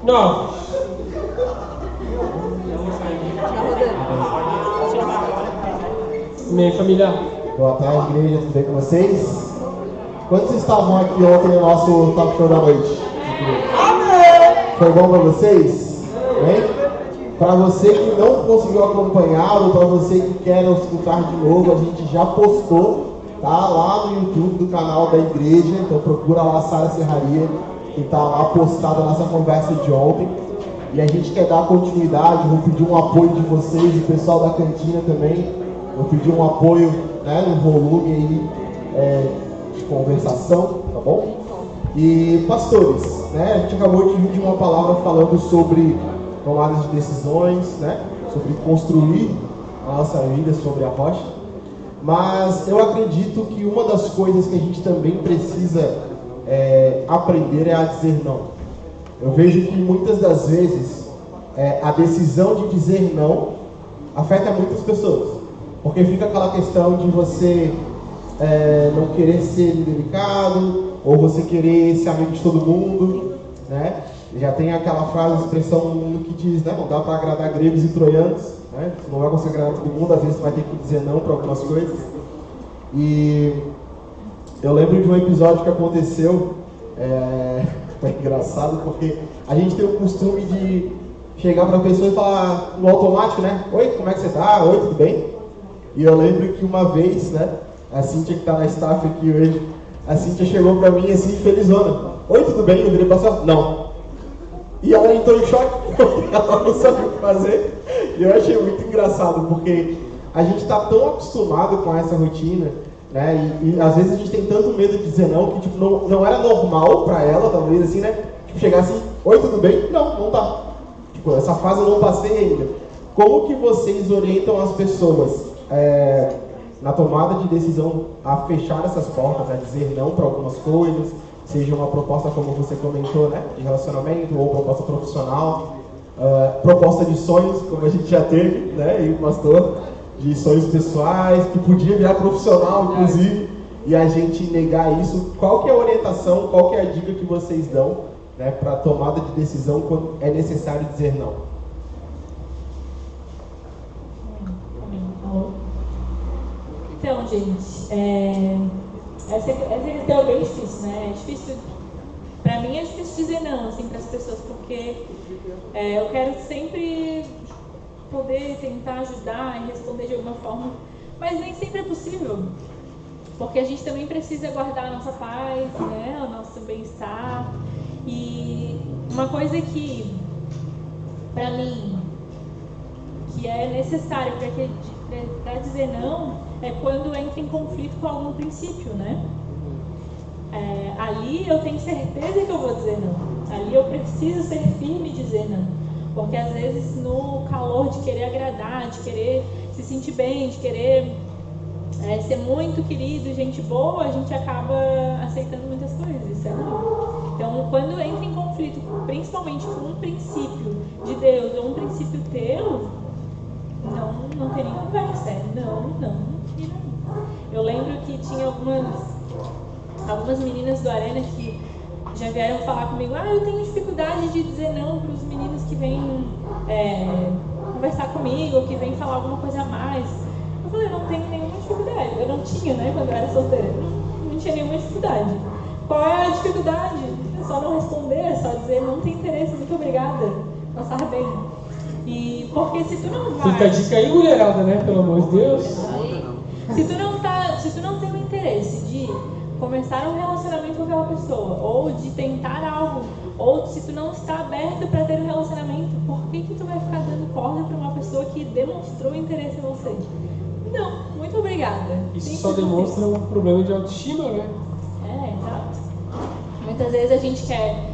Não. Minha família. Boa tarde, igreja, tudo bem com vocês? Quantos estavam aqui ontem no nosso talk show da noite? Foi bom para vocês? Para você que não conseguiu acompanhar ou para você que quer escutar de novo, a gente já postou, tá? Lá no YouTube do canal da igreja, então procura lá Sara Serraria, que tá lá postada a nossa conversa de ontem. E a gente quer dar continuidade, vou pedir um apoio de vocês, o pessoal da cantina também, vou pedir um apoio, né, no volume aí de conversação, tá bom? E pastores, né, a gente acabou de ouvir uma palavra falando sobre tomadas de decisões, né, sobre construir a nossa vida sobre a rocha, mas eu acredito que uma das coisas que a gente também precisa aprender é a dizer não. Eu vejo que muitas das vezes a decisão de dizer não afeta muitas pessoas, porque fica aquela questão de você não querer ser delicado, ou você querer ser amigo de todo mundo, né? Já tem aquela frase, expressão que diz, né? Não dá para agradar gregos e troianos, né? Você não vai conseguir agradar todo mundo, às vezes você vai ter que dizer não para algumas coisas. E eu lembro de um episódio que aconteceu, foi engraçado, porque a gente tem o costume de chegar para a pessoa e falar no automático, né? Oi, como é que você tá? Oi, tudo bem? E eu lembro que uma vez, né? A Cíntia que está na staff aqui hoje, a Cíntia chegou para mim assim, felizona. Oi, tudo bem? Eu virei para ela, não. E ela entrou em choque, porque ela não sabia o que fazer. E eu achei muito engraçado, porque a gente está tão acostumado com essa rotina, né? E às vezes a gente tem tanto medo de dizer não, que tipo, não era normal para ela, talvez assim, né? Tipo, chegar assim, oi, tudo bem? Não, não tá. Tipo, essa fase eu não passei ainda. Como que vocês orientam as pessoas na tomada de decisão a fechar essas portas, a dizer não para algumas coisas, seja uma proposta como você comentou, né, de relacionamento, ou proposta profissional, proposta de sonhos, como a gente já teve, né, e o pastor, de sonhos pessoais, que podia virar profissional, inclusive, e a gente negar isso. Qual que é a orientação, qual que é a dica que vocês dão, né, para tomada de decisão quando é necessário dizer não? Então, gente, essa questão é bem difícil, né? É difícil, pra mim é difícil dizer não, assim, para as pessoas, porque eu quero sempre poder tentar ajudar e responder de alguma forma, mas nem sempre é possível, porque a gente também precisa guardar a nossa paz, né? O nosso bem-estar. E uma coisa que, pra mim, que é necessário para dizer não, é quando entra em conflito com algum princípio, né? Ali eu tenho certeza que eu vou dizer não. Ali eu preciso ser firme e dizer não. Porque às vezes no calor de querer agradar, de querer se sentir bem, de querer ser muito querido, gente boa, a gente acaba aceitando muitas coisas. Isso é ruim. Então, quando entra em conflito, principalmente com um princípio de Deus ou um princípio teu, não tem nem conversa. Não. Eu lembro que tinha algumas meninas do Arena que já vieram falar comigo, eu tenho dificuldade de dizer não para os meninos que vêm conversar comigo, ou que vêm falar alguma coisa a mais. Eu falei, eu não tenho nenhuma dificuldade. Eu não tinha, né, quando eu era solteira. Não tinha nenhuma dificuldade. Qual é a dificuldade? É só não responder, é só dizer, não tem interesse, muito obrigada. Passar bem. E porque se tu não vai... Fica a dica aí, mulherada, né? Pelo amor de Deus. Se tu não tem o interesse de começar um relacionamento com aquela pessoa, ou de tentar algo, ou se tu não está aberto para ter um relacionamento, por que tu vai ficar dando corda para uma pessoa que demonstrou interesse em você? Não, muito obrigada. Isso só demonstra um problema de autoestima, né? Exato. Muitas vezes a gente quer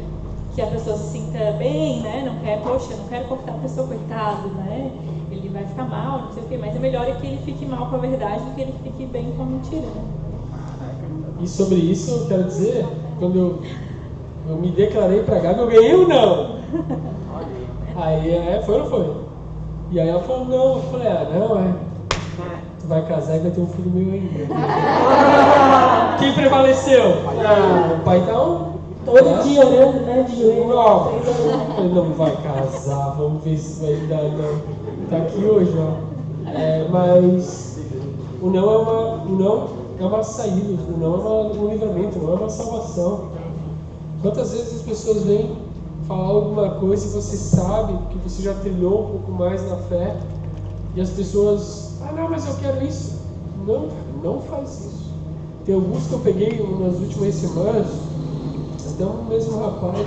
que a pessoa se sinta bem, né? Não quero cortar a pessoa, coitado, né? Ele vai ficar mal, não sei o quê, mas é melhor que ele fique mal com a verdade do que ele fique bem com a mentira, né? E sobre isso eu quero dizer, quando eu me declarei pra Gabi, eu ganhei um não. Aí, foi ou não foi? E aí ela falou, não. Eu falei, tu vai casar e vai ter um filho meu ainda. Quem prevaleceu? O pai tá Todo dia orando, né? De joelho. Não, ele não vai casar, vamos ver se vai dar, não. Tá aqui hoje, ó. Mas o não é uma saída, o não é um livramento, não é uma salvação. Quantas vezes as pessoas vêm falar alguma coisa e você sabe que você já trilhou um pouco mais na fé e as pessoas, não, mas eu quero isso. Não faz isso. Tem alguns que eu peguei nas últimas semanas, até um mesmo rapaz,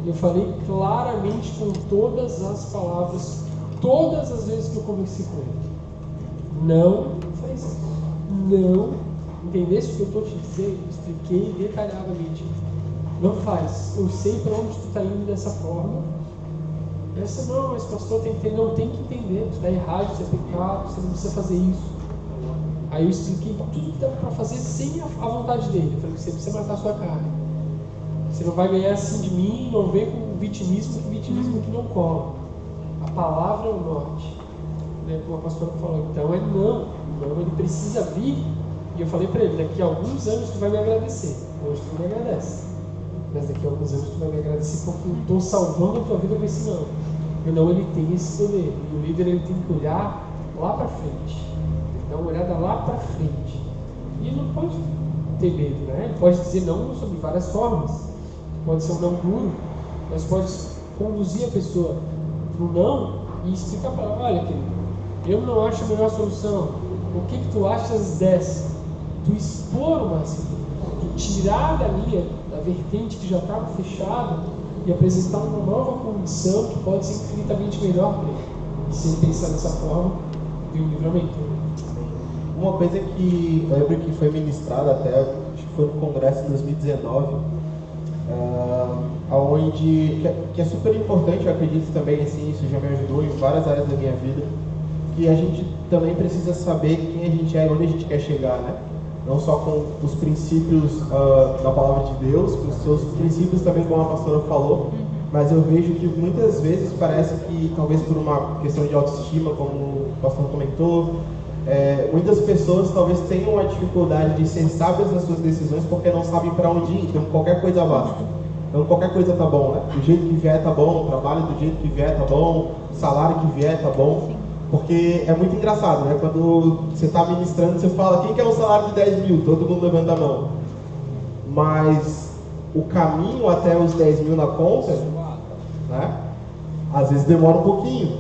eu falei claramente com todas as palavras, todas as vezes que eu conversei com ele. Não faz isso. Não. Entendesse o que eu estou te dizendo? Expliquei detalhadamente. Não faz. Eu sei para onde tu está indo dessa forma. Essa não, mas pastor, não tem que entender. Tu está errado, isso é pecado, você não precisa fazer isso. Aí eu expliquei tudo que dava para fazer sem a vontade dele. Eu falei, você precisa matar a sua carne. Você não vai ganhar assim de mim, não vem com vitimismo que não cola. A palavra é o norte. Como a pastora falou, então não, ele precisa vir. E eu falei para ele, daqui a alguns anos tu vai me agradecer. Hoje tu não me agradece, mas daqui a alguns anos tu vai me agradecer porque eu estou salvando a tua vida com esse não. E não, ele tem esse poder. E o líder ele tem que olhar lá para frente. Dá uma olhada lá para frente. E ele não pode ter medo, né? Ele pode dizer não sobre várias formas. Pode ser um não duro, mas pode conduzir a pessoa para o não e explicar para ela, olha querido, eu não acho a melhor solução. O que tu achas dessa? Tu expor o máximo, tu tirar da vertente que já estava fechada e apresentar uma nova condição que pode ser infinitamente melhor para ele. E se ele pensar dessa forma, tem um livramento. Uma coisa que eu lembro que foi ministrada até, acho que foi no congresso de 2019, onde, que é super importante, eu acredito também, assim, isso já me ajudou em várias áreas da minha vida, que a gente também precisa saber quem a gente é e onde a gente quer chegar, né? Não só com os princípios da palavra de Deus, com os seus princípios também, como a pastora falou, mas eu vejo que muitas vezes parece que, talvez por uma questão de autoestima, como o pastor comentou, muitas pessoas talvez tenham a dificuldade de ser sábias nas suas decisões porque não sabem para onde ir, então qualquer coisa basta. Então qualquer coisa tá bom, né? Do jeito que vier tá bom, o trabalho do jeito que vier tá bom, o salário que vier tá bom. Porque é muito engraçado, né? Quando você está ministrando, você fala, quem quer um salário de 10 mil? Todo mundo levanta a mão. Mas o caminho até os 10 mil na conta, né? Às vezes demora um pouquinho.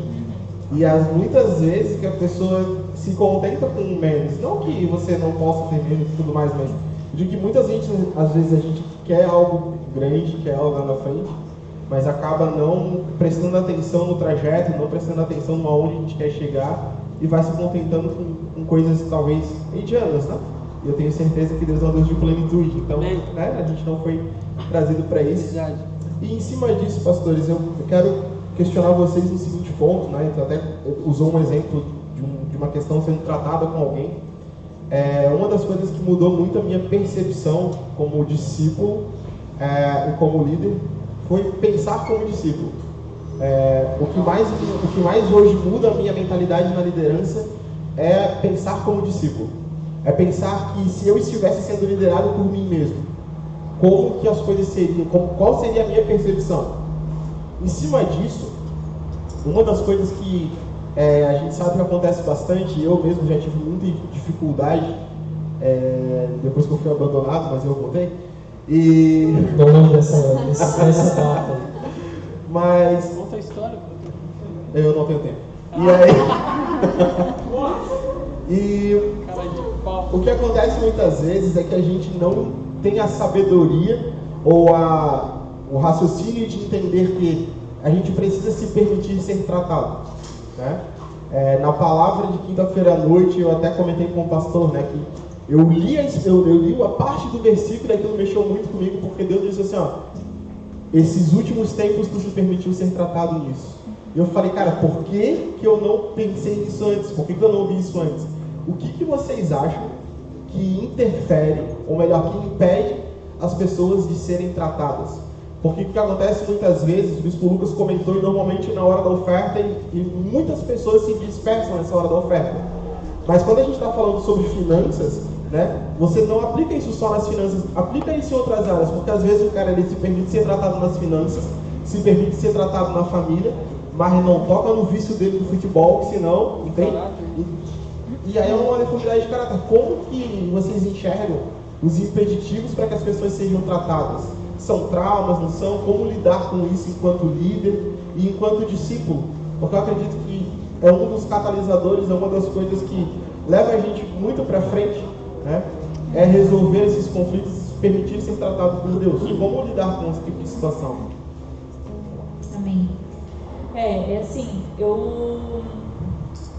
E muitas vezes que a pessoa se contenta com menos. Não que você não possa ter menos e tudo mais, mas eu digo que muitas vezes, às vezes a gente quer algo grande, quer algo lá na frente, mas acaba não prestando atenção no trajeto, não prestando atenção no aonde a gente quer chegar e vai se contentando com coisas talvez medianas, né? E eu tenho certeza que Deus é um Deus de plenitude, então, né, a gente não foi trazido para isso. E em cima disso, pastores, eu quero questionar vocês no seguinte ponto, né? Então, até usou um exemplo de uma questão sendo tratada com alguém. Uma das coisas que mudou muito a minha percepção como discípulo e como líder foi pensar como discípulo. O que mais hoje muda a minha mentalidade na liderança é pensar como discípulo. É pensar que se eu estivesse sendo liderado por mim mesmo, como que as coisas seriam, qual seria a minha percepção? Em cima disso, uma das coisas que a gente sabe que acontece bastante, eu mesmo já tive muita dificuldade depois que eu fui abandonado, mas eu voltei. E não lembro dessa etapa. Mas conta a história. Eu não tenho tempo. E aí e o que acontece muitas vezes é que a gente não tem a sabedoria ou o raciocínio de entender que a gente precisa se permitir ser tratado, né? Na palavra de quinta-feira à noite eu até comentei com o pastor, né, que eu li a parte do versículo e aquilo mexeu muito comigo, porque Deus disse assim, ó, esses últimos tempos tu se permitiu ser tratado nisso. E eu falei, cara, por que eu não pensei nisso antes? Por que eu não vi isso antes? O que vocês acham que interfere, ou melhor, que impede as pessoas de serem tratadas? Porque o que acontece muitas vezes, o Bispo Lucas comentou, e normalmente na hora da oferta, e muitas pessoas se dispersam nessa hora da oferta. Mas quando a gente está falando sobre finanças, né? Você não aplica isso só nas finanças, aplica isso em outras áreas, porque às vezes o cara ele se permite ser tratado nas finanças, se permite ser tratado na família, mas não toca no vício dele do futebol, senão, entende? E aí é uma dificuldade de caráter. Como que vocês enxergam os impeditivos para que as pessoas sejam tratadas? São traumas, não são? Como lidar com isso enquanto líder e enquanto discípulo? Porque eu acredito que é um dos catalisadores, é uma das coisas que leva a gente muito para frente, né? É resolver esses conflitos, permitir ser tratado por Deus. E como lidar com esse tipo de situação? Amém. É assim,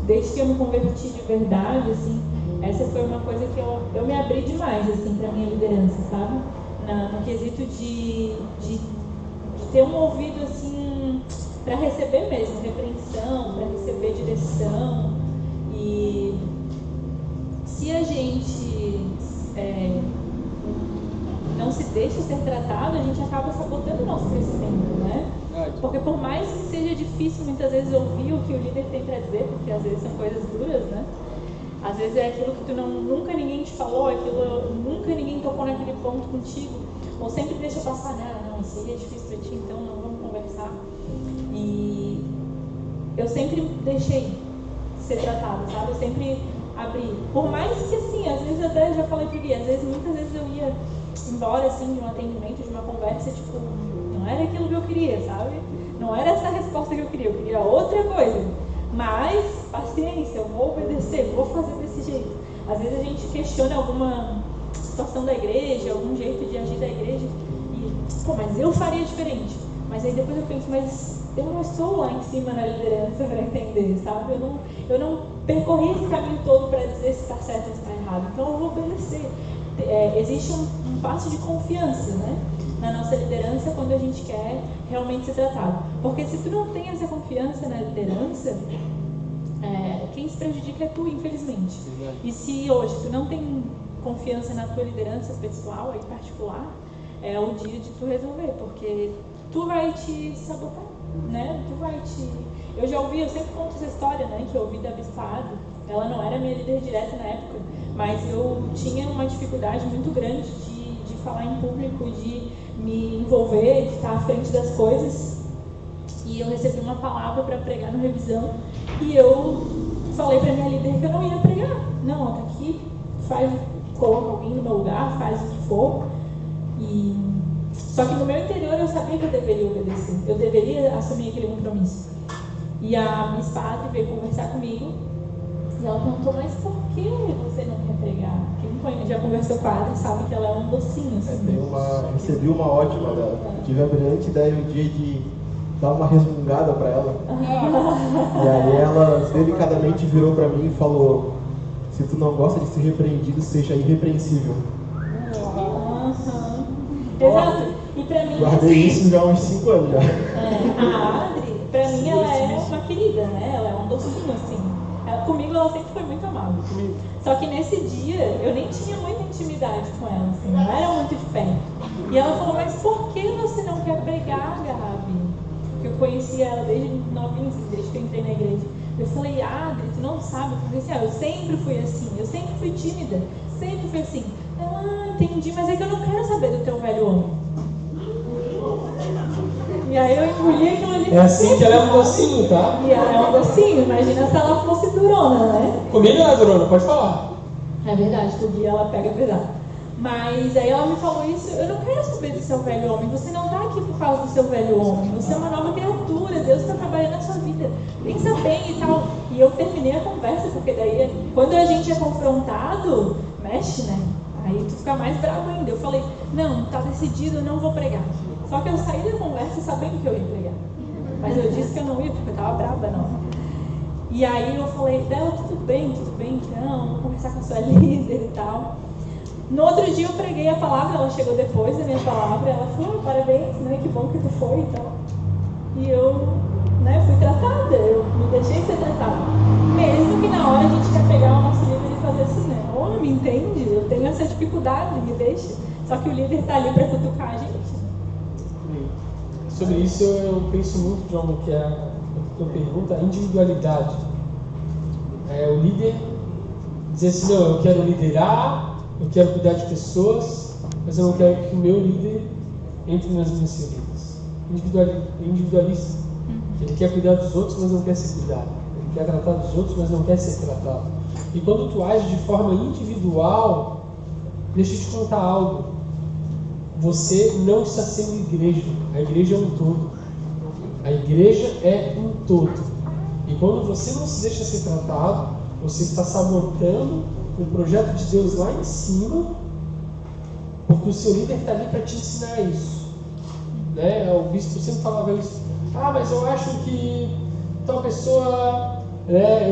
desde que eu me converti de verdade, assim, essa foi uma coisa que eu me abri demais, assim, para minha liderança, sabe? No quesito de ter um ouvido, assim, para receber mesmo repreensão, para receber direção. E se a gente não se deixa ser tratado, a gente acaba sabotando o nosso crescimento, né? Porque por mais que seja difícil muitas vezes ouvir o que o líder tem para dizer, porque às vezes são coisas duras, né? Às vezes é aquilo que nunca ninguém te falou, nunca ninguém tocou naquele ponto contigo, ou sempre deixa passar, não, isso aí é difícil para ti, então não vamos conversar. E eu sempre deixei ser tratado, sabe? Eu sempre abri. Por mais que assim, às vezes até já falei pro Gui, muitas vezes eu ia embora assim de um atendimento, de uma conversa, tipo, não era aquilo que eu queria, sabe? Não era essa resposta que eu queria outra coisa. Mas, paciência, eu vou obedecer, vou fazer desse jeito. Às vezes a gente questiona alguma situação da igreja, algum jeito de agir da igreja e, mas eu faria diferente. Mas aí depois eu penso, mas eu não estou lá em cima na liderança para entender, sabe? Eu não percorri esse caminho todo para dizer se está certo ou se está errado. Então eu vou obedecer. Existe um passo de confiança, né? Na nossa liderança quando a gente quer realmente ser tratado. Porque se tu não tem essa confiança na liderança, quem se prejudica é tu, infelizmente. E se hoje tu não tem confiança na tua liderança pessoal e particular, é o dia de tu resolver, porque tu vai te sabotar, né? Eu já ouvi, eu sempre conto essa história, né? Que eu ouvi da Bispado. Ela não era minha líder direta na época, mas eu tinha uma dificuldade muito grande de falar em público, de me envolver, de estar à frente das coisas. E eu recebi uma palavra para pregar no revisão e eu falei para minha líder que eu não ia pregar. Não, tá aqui, coloca alguém no meu lugar, faz o que for. Só que no meu interior eu sabia que eu deveria obedecer, eu deveria assumir aquele compromisso. E a minha padre veio conversar comigo e ela perguntou, mas por que você não quer pregar? Quem já conversou com a Adri sabe que ela é um docinho. Assim. Recebi uma ótima dela. Tive a brilhante ideia um dia de dar uma resmungada para ela. E aí ela delicadamente virou para mim e falou, se tu não gosta de ser repreendido, seja irrepreensível. Exato. E pra mim, guardei isso já há uns 5 anos já. A Adri, pra mim, ela é uma querida, né? Ela é um docinho, assim. Comigo ela sempre foi muito amável. Só que nesse dia eu nem tinha muita intimidade com ela, assim, não era muito de perto. E ela falou, mas por que você não quer pregar, Gabi? Porque eu conhecia ela desde novinha, assim, desde que eu entrei na igreja. Eu falei, Adri, tu não sabe? Eu falei assim, eu sempre fui assim, eu sempre fui tímida, sempre fui assim. Ela, entendi, mas é que eu não quero saber do teu velho homem. E aí eu engoli aquilo ali. É assim que ela é um docinho, tá? E ela é um docinho, imagina se ela fosse durona, né? Comigo ela é durona, pode falar. É verdade, todo dia ela pega pesado. Mas aí ela me falou isso, eu não quero saber do seu velho homem, você não está aqui por causa do seu velho homem, você é uma nova criatura, Deus está trabalhando na sua vida, pensa bem e tal. E eu terminei a conversa, porque daí, quando a gente é confrontado, mexe, né? Aí tu fica mais bravo ainda. Eu falei, não, tá decidido, eu não vou pregar. Só que eu saí da conversa sabendo que eu ia pregar. Mas eu disse que eu não ia, porque eu tava brava, não. E aí eu falei, dela, tudo bem, então, vou conversar com a sua líder e tal. No outro dia eu preguei a palavra, ela chegou depois da minha palavra, ela falou, parabéns, né, que bom que tu foi e tal. E eu, né, fui tratada, eu me deixei ser tratada. Mesmo que na hora a gente quer pegar o nosso líder e fazer assim, né, me entende? Eu tenho essa dificuldade, me deixa. Só que o líder está ali para cutucar a gente. Sobre isso eu penso muito, João, que é a tua pergunta, a individualidade. O líder dizer assim, não, eu quero liderar, Eu quero cuidar de pessoas, mas eu não quero que o meu líder entre nas minhas feridas. Individualista. Ele quer cuidar dos outros, mas não quer ser cuidado. Ele quer tratar dos outros, mas não quer ser tratado. E quando tu age de forma individual, deixa eu te contar algo. Você não está sendo igreja. A igreja é um todo. A igreja é um todo. E quando você não se deixa ser tratado, você está sabotando o projeto de Deus lá em cima, porque o seu líder está ali para te ensinar isso. Né? O bispo sempre falava isso. Mas eu acho que tal pessoa,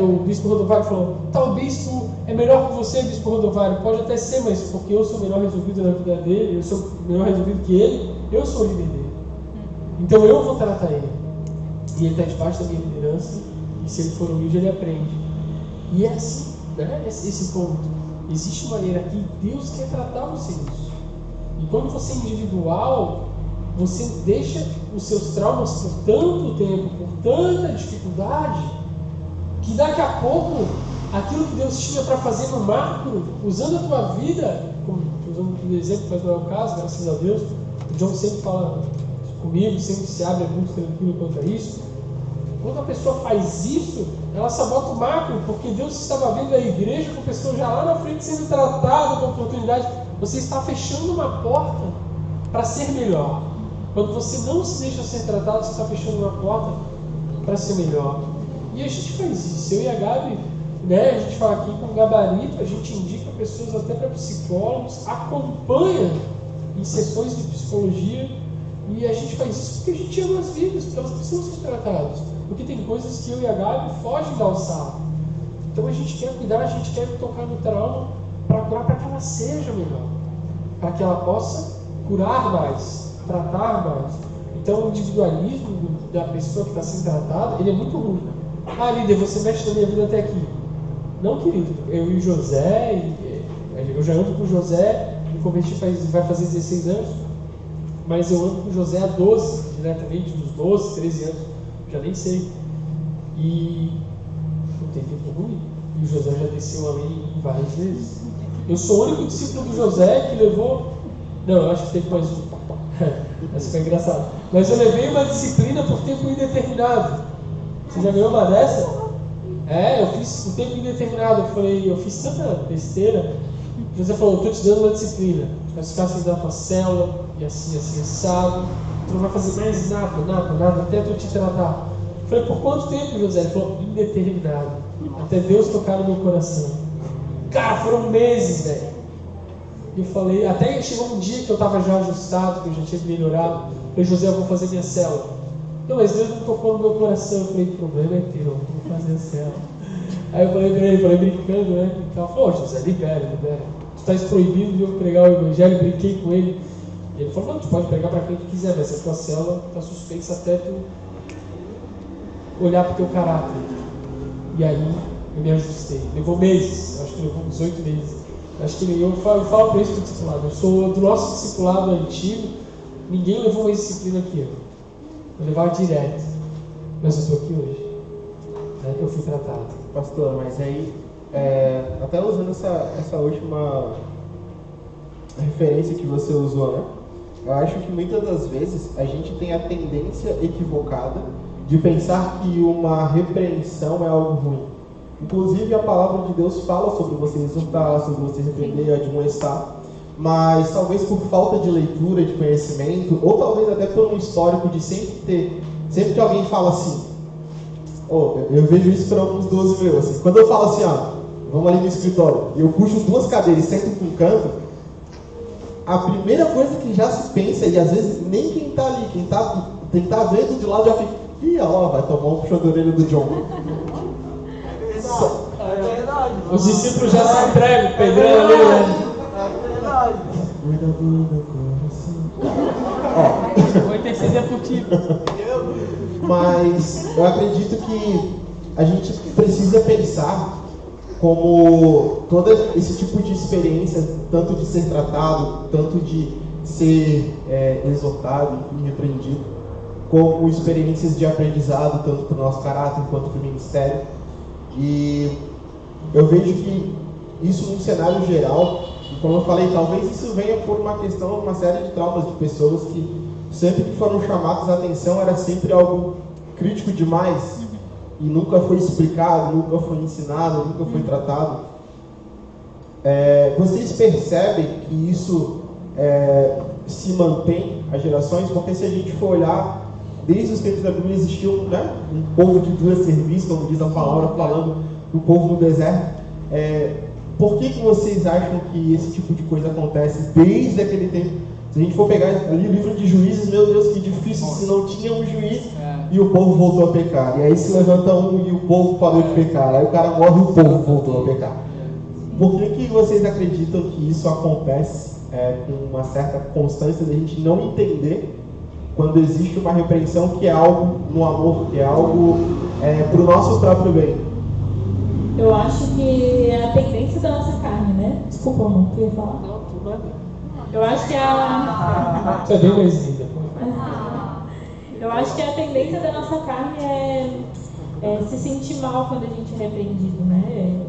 o bispo Rodovário falou, tal bispo é melhor que você, bispo Rodovário. Pode até ser, mas porque eu sou melhor resolvido na vida dele, eu sou melhor resolvido que ele, eu sou o líder dele. Então eu vou tratar ele. E ele está debaixo da minha liderança, e se ele for humilde, ele aprende. E é assim, né? Esse ponto. Existe uma maneira que Deus quer tratar você nisso. E quando você é individual, você deixa os seus traumas por tanto tempo, por tanta dificuldade, que daqui a pouco, aquilo que Deus tinha para fazer no macro, usando a tua vida, usando o exemplo, mas não é o caso, graças a Deus, o John sempre fala comigo, sempre se abre muito tranquilo quanto a isso. Quando a pessoa faz isso, ela sabota o macro, porque Deus estava vendo a igreja com a pessoa já lá na frente sendo tratada com oportunidade. Você está fechando uma porta para ser melhor. Quando você não se deixa ser tratado, você está fechando uma porta para ser melhor. E a gente faz isso. Eu e a Gabi, a gente fala aqui com gabarito, a gente indica pessoas até para psicólogos, acompanha em sessões de psicologia, e a gente faz isso porque a gente ama as vidas, porque elas precisam ser tratadas. Porque tem coisas que eu e a Gabi fogem da alçada. Então a gente quer cuidar, a gente quer tocar no trauma para curar, para que ela seja melhor, para que ela possa curar mais, tratar mais. Então o individualismo da pessoa que está sendo tratada, ele é muito ruim. Líder, você mexe na minha vida até aqui. Não, querido, eu e o José, eu já ando com o José, me converti vai fazer 16 anos, mas eu ando com o José há 12, diretamente, dos 12, 13 anos, já nem sei. E não tem tempo ruim. E o José já desceu a lei várias vezes. Eu sou o único discípulo do José que levou. Não, eu acho que teve mais um. Essa foi engraçado. Mas eu levei uma disciplina por tempo indeterminado. Você já ganhou uma dessa? Eu fiz por tempo indeterminado. Eu fiz tanta besteira. O José falou, estou te dando uma disciplina. Vai ficar sem dar tua célula, e assim, assado. Tu não vai fazer mais nada, até tu te tratar. Eu falei, por quanto tempo, José? Ele falou, indeterminado. Até Deus tocar no meu coração. Cara, foram meses, velho. Eu falei, até chegou um dia que eu estava já ajustado, que eu já tinha melhorado. Eu falei, José, eu vou fazer minha célula. Não, mas Deus não tocou no meu coração. Eu falei, o problema é teu, eu vou fazer a célula. Aí eu falei pra ele, brincando, né? Ele falou, José, libera. Tu estás proibido de eu pregar o evangelho, brinquei com ele. E ele falou, não, tu pode pregar para quem tu quiser, mas a tua célula está suspensa até tu olhar para o teu caráter. E aí eu me ajustei. Levou meses, acho que levou uns 8 meses. Acho que eu falo para isso do discipulado. Eu sou do nosso discipulado antigo, ninguém levou uma disciplina aqui. Eu levava direto. Mas eu estou aqui hoje. É que eu fui tratado. Pastor, mas aí, até usando essa última referência que você usou, né? Eu acho que muitas das vezes a gente tem a tendência equivocada de pensar que uma repreensão é algo ruim. Inclusive a palavra de Deus fala sobre você exortar, sobre você repreender, admoestar, mas talvez por falta de leitura, de conhecimento, ou talvez até por um histórico de sempre que alguém fala assim, eu vejo isso para alguns 12 meus, assim, quando eu falo assim, vamos ali no escritório, e eu puxo 2 cadeiras e sento com um canto, a primeira coisa que já se pensa, e às vezes nem quem está ali, quem tá vendo de lado já fica, vai tomar um puxão de orelha do John. É verdade. Os discípulos já se entregam, pegando ali, né? É verdade. Vou interceder por ti. Mas eu acredito que a gente precisa pensar como todo esse tipo de experiência, tanto de ser tratado, tanto de ser exortado, enfim, repreendido, como experiências de aprendizado, tanto para o nosso caráter quanto para o ministério. E eu vejo que isso num cenário geral, como eu falei, talvez isso venha por uma questão, uma série de traumas de pessoas que sempre que foram chamados a atenção era sempre algo crítico demais e nunca foi explicado, nunca foi ensinado, nunca foi tratado. Vocês percebem que isso se mantém às gerações? Porque se a gente for olhar, desde os tempos da Bíblia existiu, né, um povo de duas serviços, como diz a palavra, falando do povo no deserto. Por que vocês acham que esse tipo de coisa acontece desde aquele tempo? Se a gente for pegar ali o livro de Juízes, meu Deus, que difícil, se não tinha um juiz e o povo voltou a pecar. E aí se levanta um e o povo parou de pecar. Aí o cara morre e o povo voltou a pecar. Por que vocês acreditam que isso acontece com uma certa constância da gente não entender quando existe uma repreensão que é algo no amor, que é algo para o nosso próprio bem? Eu acho que é a tendência da nossa carne, né? Desculpa, amor, tu ia falar? Não, tudo bem. Eu acho que Você é bem mais linda. Eu acho que a tendência da nossa carne é se sentir mal quando a gente é repreendido, né?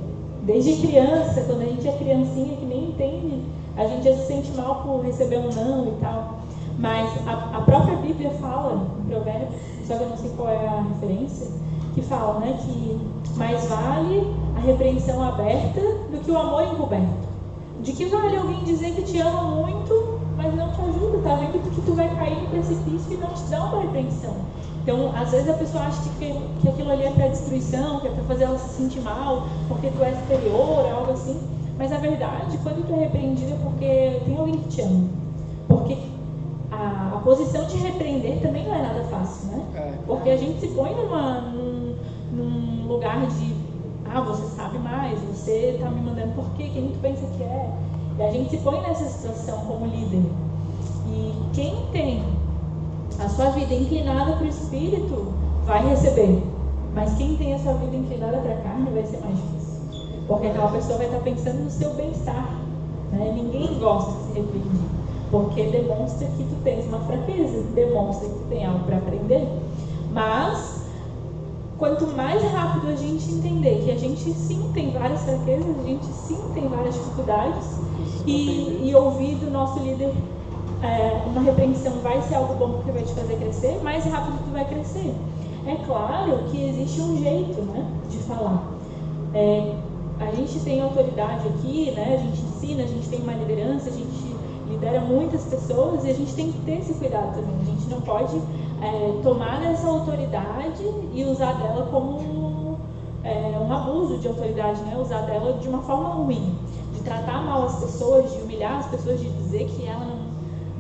Desde criança, quando a gente é criancinha que nem entende, a gente já se sente mal por receber um não e tal. Mas a própria Bíblia fala, em Provérbios, só que eu não sei qual é a referência, que fala, né, que mais vale a repreensão aberta do que o amor encoberto. De que vale alguém dizer que te ama muito, mas não te ajuda, tá vendo que tu vai cair no precipício e não te dá uma repreensão. Então, às vezes a pessoa acha que aquilo ali é para destruição, que é para fazer ela se sentir mal, porque tu é superior, algo assim. Mas na verdade, quando tu é repreendido é porque tem alguém que te ama. Porque a posição de repreender também não é nada fácil, né? Porque a gente se põe num lugar de você sabe mais, você está me mandando por quê? Quem tu pensa que é? E a gente se põe nessa situação como líder. E quem tem a sua vida inclinada para o Espírito vai receber. Mas quem tem a sua vida inclinada para a carne vai ser mais difícil. Porque aquela pessoa vai estar pensando no seu bem-estar. Né? Ninguém gosta de ser repreendido. Porque demonstra que tu tens uma fraqueza, demonstra que tu tem algo para aprender. Mas quanto mais rápido a gente entender que a gente sim tem várias fraquezas, a gente sim tem várias dificuldades, e ouvir do nosso líder uma repreensão vai ser algo bom porque vai te fazer crescer, mais rápido tu vai crescer. É claro que existe um jeito, né, de falar. A gente tem autoridade aqui, né, a gente ensina, a gente tem uma liderança, a gente lidera muitas pessoas e a gente tem que ter esse cuidado também. A gente não pode tomar essa autoridade e usar dela como um abuso de autoridade, né? Usar dela de uma forma ruim, de tratar mal as pessoas, de humilhar as pessoas, de dizer que ela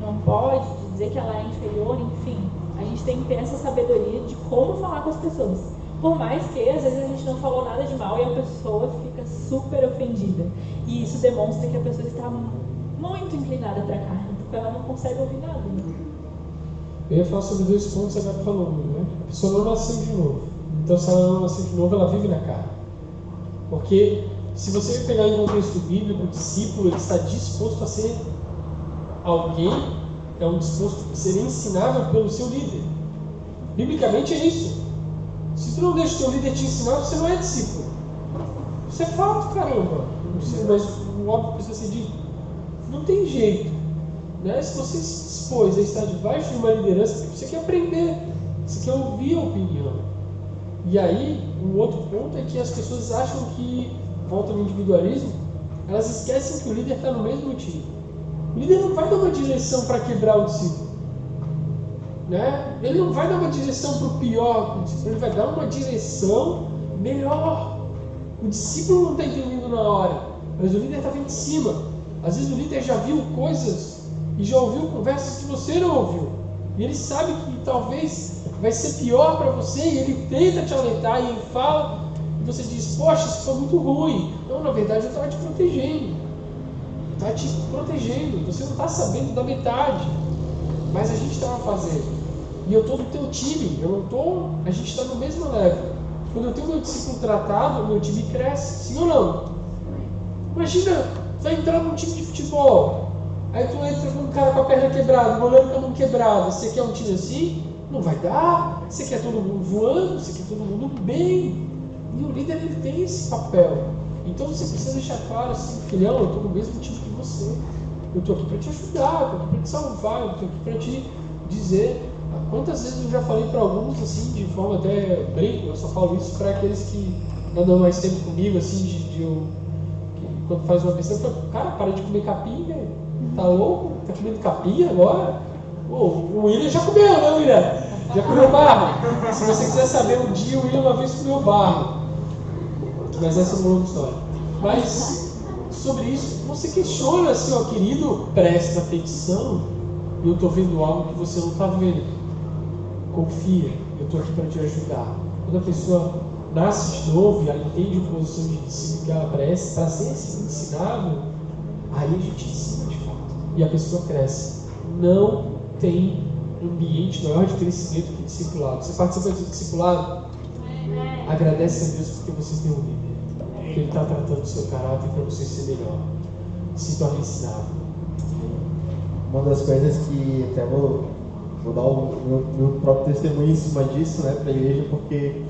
não pode, de dizer que ela é inferior, enfim. A gente tem que ter essa sabedoria de como falar com as pessoas. Por mais que às vezes a gente não falou nada de mal e a pessoa fica super ofendida. E isso demonstra que a pessoa está muito inclinada para a carne, porque ela não consegue ouvir nada. Eu ia falar sobre 2 pontos que a Gabi falou, né? A pessoa não nasceu de novo. Então, se ela não nasceu de novo, ela vive na carne. Porque, se você pegar em contexto bíblico, o discípulo ele está disposto a ser alguém, disposto a ser ensinável pelo seu líder. Biblicamente é isso. Se tu não deixa o teu líder te ensinar, você não é discípulo. Isso é fato, caramba. Não sei, mas o óbvio precisa ser dito. Não tem jeito. Né? Se você se dispôs a estar debaixo de uma liderança, você quer aprender, você quer ouvir a opinião. E aí, um outro ponto é que as pessoas acham que, volta no individualismo, elas esquecem que o líder está no mesmo time. O líder não vai dar uma direção para quebrar o discípulo. Né? Ele não vai dar uma direção para o pior do discípulo, ele vai dar uma direção melhor. O discípulo não está entendendo na hora, mas o líder está vendo de cima. Às vezes o líder já viu coisas e já ouviu conversas que você não ouviu. E ele sabe que talvez vai ser pior para você e ele tenta te alertar e ele fala e você diz, poxa, isso foi muito ruim. Não, na verdade eu estava te protegendo. Está te protegendo. Você não está sabendo da metade. Mas a gente estava fazendo. E eu estou no teu time. Eu não estou... A gente está no mesmo level. Quando eu tenho meu discípulo tratado, meu time cresce. Sim ou não? Imagina, tu vai entrar num time de futebol. Aí tu entra com um cara com a perna quebrada, um goleiro com a mão quebrada. Você quer um time assim? Não vai dar. Você quer todo mundo voando, você quer todo mundo bem. E o líder ele tem esse papel. Então você precisa deixar claro assim, filhão, eu estou no mesmo time que você. Eu estou aqui para te ajudar, eu estou aqui para te salvar, eu estou aqui para te dizer. Quantas vezes eu já falei para alguns assim, de forma até brinco, eu só falo isso para aqueles que andam mais tempo comigo, assim, quando faz uma pessoa, eu falo, cara, para de comer capim, velho. Tá louco? Tá comendo capim agora? Pô, o William já comeu, né, William? Já comeu barro? Se você quiser saber, um dia o William uma vez comeu barro. Mas essa é uma outra história. Mas sobre isso, você questiona assim, ó, querido, presta atenção. Eu estou vendo algo que você não está vendo. Confia, eu estou aqui para te ajudar. Quando a pessoa nasce de novo e ela entende a posição de ensino que ela presta, para ser ensinado, aí a gente ensina de fato. E a pessoa cresce. Não tem ambiente maior de crescimento que discipulado. Você participa do discipulado? Agradece a Deus porque vocês têm um líder. Porque Ele está tratando o seu caráter para você ser melhor. Se torne ensinável. Uma das coisas que até vou dar o meu próprio testemunho em cima disso, né, para a igreja, porque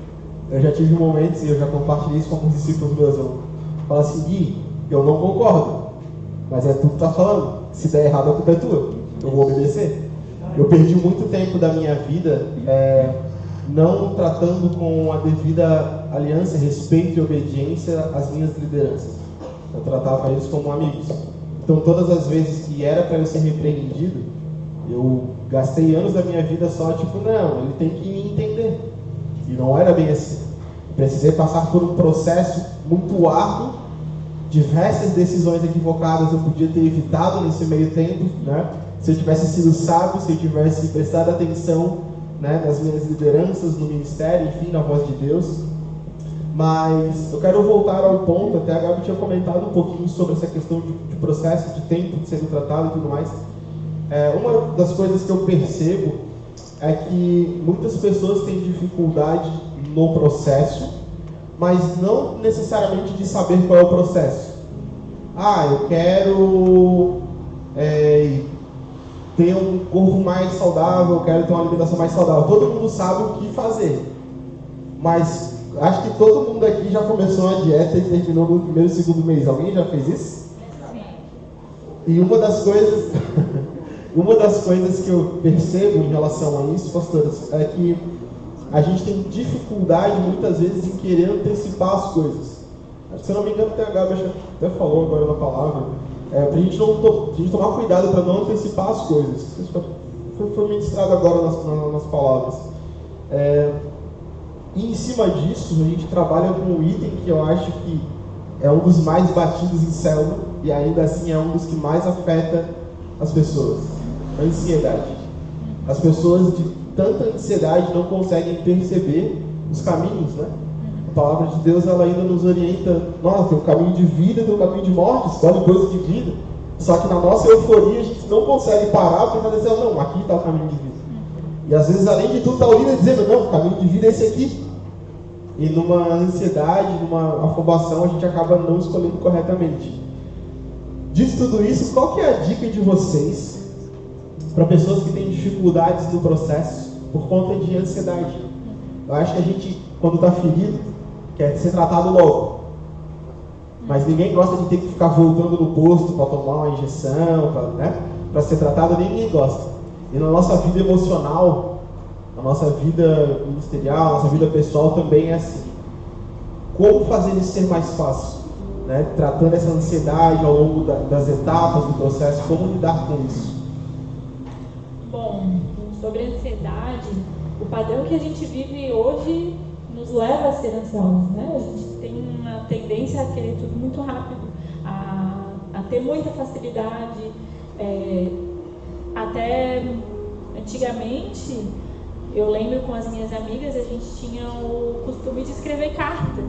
eu já tive momentos e eu já compartilhei isso com alguns discípulos meus. Eu falo assim, Gui, eu não concordo, mas é tu que tá falando. Se der errado, a culpa é tua. Eu vou obedecer. Eu perdi muito tempo da minha vida não tratando com a devida aliança, respeito e obediência às minhas lideranças. Eu tratava eles como amigos. Então, todas as vezes que era para eu ser repreendido, eu gastei anos da minha vida só, tipo, não, ele tem que me entender. E não era bem assim. Eu precisei passar por um processo muito árduo, diversas decisões equivocadas eu podia ter evitado nesse meio tempo, né? Se eu tivesse sido sábio, se eu tivesse prestado atenção, né, nas minhas lideranças, no ministério, enfim, na voz de Deus. Mas eu quero voltar ao ponto, até a Gabi tinha comentado um pouquinho sobre essa questão de processo, de tempo de sendo tratado e tudo mais. Uma das coisas que eu percebo é que muitas pessoas têm dificuldade no processo, mas não necessariamente de saber qual é o processo. Eu quero ter um corpo mais saudável, eu quero ter uma alimentação mais saudável. Todo mundo sabe o que fazer, mas acho que todo mundo aqui já começou uma dieta e terminou no primeiro e segundo mês. Alguém já fez isso? Sim. E uma das coisas que eu percebo em relação a isso, pastores, é que a gente tem dificuldade muitas vezes em querer antecipar as coisas. Se eu não me engano, até a Gabi até falou agora na palavra, para a gente tomar cuidado para não antecipar as coisas. Foi ministrado agora nas palavras. E em cima disso, a gente trabalha com um item que eu acho que é um dos mais batidos em célula e ainda assim é um dos que mais afeta as pessoas. A ansiedade. As pessoas de tanta ansiedade não conseguem perceber os caminhos, né? A palavra de Deus, ela ainda nos orienta. Nossa, tem um caminho de vida, tem um caminho de morte, escolhe coisa de vida. Só que na nossa euforia a gente não consegue parar para dizer, não, aqui está o caminho de vida. E às vezes, além de tudo, está o líder dizendo, não, o caminho de vida é esse aqui. E numa ansiedade, numa afobação, a gente acaba não escolhendo corretamente. Dito tudo isso, qual que é a dica de vocês para pessoas que têm dificuldades no processo por conta de ansiedade? Eu acho que a gente, quando está ferido, quer ser tratado logo. Mas ninguém gosta de ter que ficar voltando no posto para tomar uma injeção, para ser tratado, ninguém gosta. E na nossa vida emocional, na nossa vida ministerial, na nossa vida pessoal também é assim. Como fazer isso ser mais fácil? Né? Tratando essa ansiedade ao longo das etapas do processo, como lidar com isso? Bom, sobre a ansiedade, o padrão que a gente vive hoje nos leva a ser ansiosos, né? A gente tem uma tendência a querer tudo muito rápido, a ter muita facilidade. Até antigamente, eu lembro com as minhas amigas, a gente tinha o costume de escrever carta.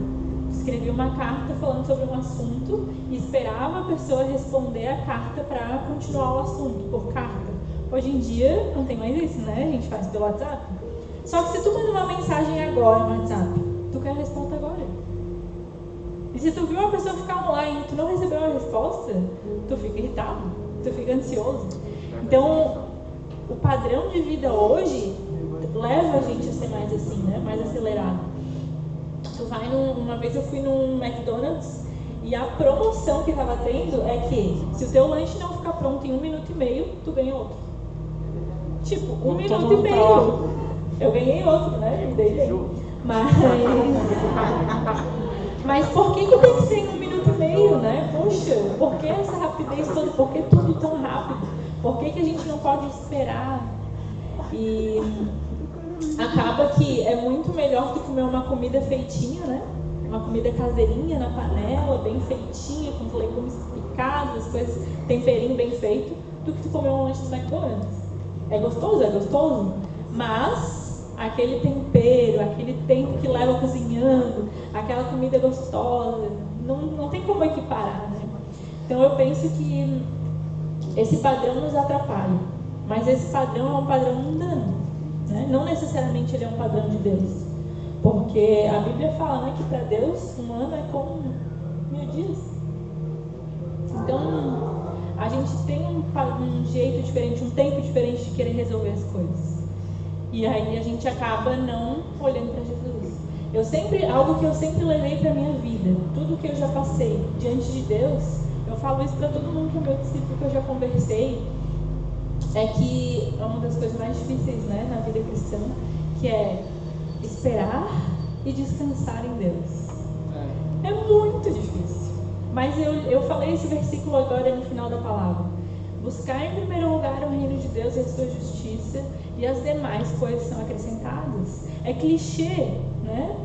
Escrevia uma carta falando sobre um assunto e esperava a pessoa responder a carta para continuar o assunto por carta. Hoje em dia não tem mais isso, né? A gente faz pelo WhatsApp. Só que se tu manda uma mensagem agora no WhatsApp, tu quer a resposta agora. E se tu viu uma pessoa ficar online e tu não recebeu a resposta, tu fica irritado, tu fica ansioso. Então, o padrão de vida hoje leva a gente a ser mais assim, né? Mais acelerado. Tu vai uma vez eu fui num McDonald's E a promoção que estava tendo é que se o teu lanche não ficar pronto em 1 minuto e meio, tu ganha outro. Tipo, 1 minuto e meio. Eu ganhei outro, né? Me dei bem. Mas por que tem que ser em 1 minuto e meio, né? Poxa, por que essa rapidez toda? Por que tudo tão rápido? Por que a gente não pode esperar? E acaba que é muito melhor do que comer uma comida feitinha, né? Uma comida caseirinha na panela, bem feitinha, com os legumes picados, as coisas, temperinho bem feito, do que tu comer um lanche do McDonald's. É gostoso, mas aquele tempero, aquele tempo que leva cozinhando, aquela comida gostosa, não tem como equiparar, né? Então eu penso que esse padrão nos atrapalha, mas esse padrão é um padrão mundano, né? Não necessariamente ele é um padrão de Deus, porque a Bíblia fala, né, que para Deus um ano é como 1000 dias. Então a gente tem um jeito diferente, um tempo diferente de querer resolver as coisas. E aí a gente acaba não olhando para Jesus. Algo que eu sempre levei para minha vida, tudo que eu já passei diante de Deus, eu falo isso para todo mundo que é meu discípulo, que eu já conversei, é que é uma das coisas mais difíceis, né, na vida cristã, que é esperar e descansar em Deus. É muito difícil. Mas eu falei esse versículo agora no final da palavra. Buscar em primeiro lugar o reino de Deus e a sua justiça, e as demais coisas são acrescentadas. É clichê, né?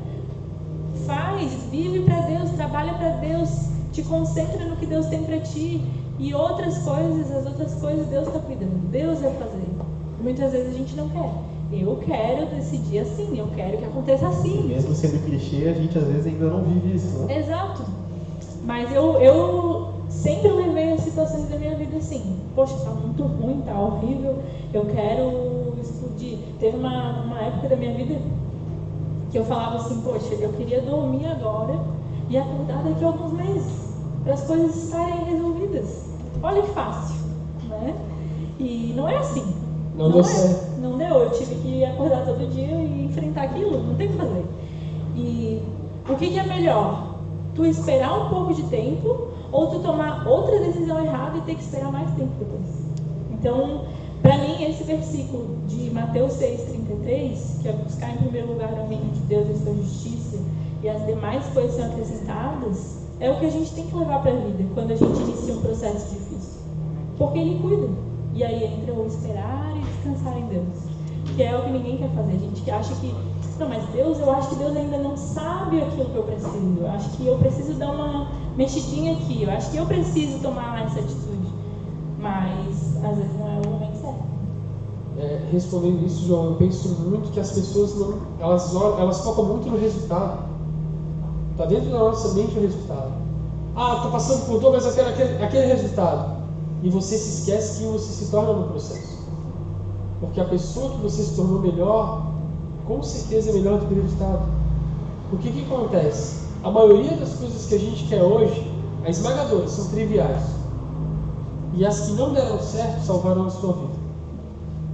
Vive para Deus, trabalha para Deus, te concentra no que Deus tem para ti, e as outras coisas Deus está cuidando, Deus vai fazer. Muitas vezes a gente não quer. Eu quero decidir assim, eu quero que aconteça assim. Mesmo sendo clichê, a gente às vezes ainda não vive isso, né? Exato. Mas eu sempre levei as situações da minha vida assim. Poxa, tá muito ruim, tá horrível, eu quero explodir. Teve uma época da minha vida que eu falava assim, poxa, eu queria dormir agora e acordar daqui a alguns meses, para as coisas estarem resolvidas. Olha que fácil, né? E não é assim. Não deu certo. Não deu, eu tive que acordar todo dia e enfrentar aquilo, não tem o que fazer. E o que é melhor? Tu esperar um pouco de tempo ou tu tomar outra decisão errada e ter que esperar mais tempo depois? Então, para mim, esse versículo de Mateus 6,33, que é buscar em primeiro lugar o reino de Deus e a sua justiça, e as demais coisas são acrescentadas, é o que a gente tem que levar para a vida quando a gente inicia um processo difícil. Porque Ele cuida. E aí entra o esperar e descansar em Deus, que é o que ninguém quer fazer. A gente acha que, não, mas Deus, eu acho que Deus ainda não sabe aquilo que eu preciso. Eu acho que eu preciso dar uma mexidinha aqui. Eu acho que eu preciso tomar essa atitude. Mas, às vezes, não é o momento certo. Respondendo isso, João, eu penso muito que as pessoas elas focam muito no resultado. Está dentro da nossa mente o resultado. Estou passando por dor, mas eu quero aquele resultado. E você se esquece que você se torna no processo. Porque a pessoa que você se tornou melhor, com certeza é melhor do que o resultado. O que acontece? A maioria das coisas que a gente quer hoje, as esmagadoras, são triviais. E as que não deram certo, salvaram a sua vida.